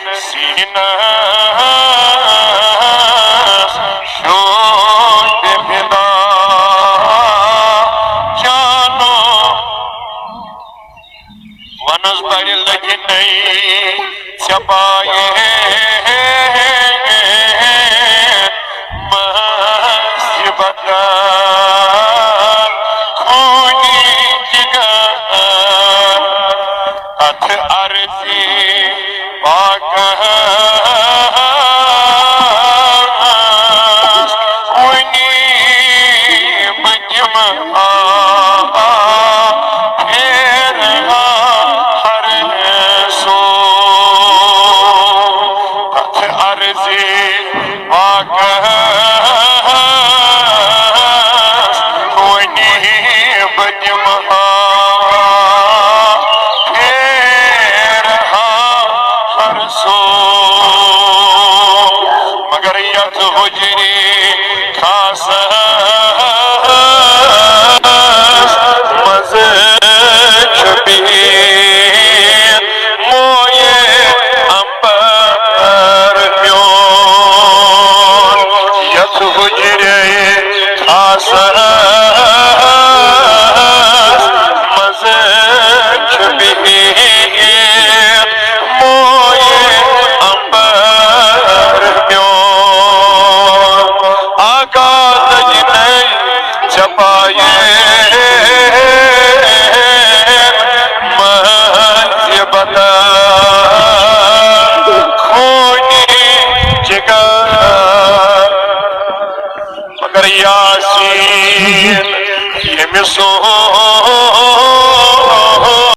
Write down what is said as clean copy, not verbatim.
सीना शोध फिदा जानो वनस बड़ी लगी नहीं छपाए मसीबत खूनी जिगर अथ अर्जी पाक खूनी मजमा मगर यथ हुजरी खास मज़ छुपी मोये अंबर प्योन यथ हुजरी खास मज़ छुपी छपाए मसीबत खूनी जिगर मगर यासीन ये मिसो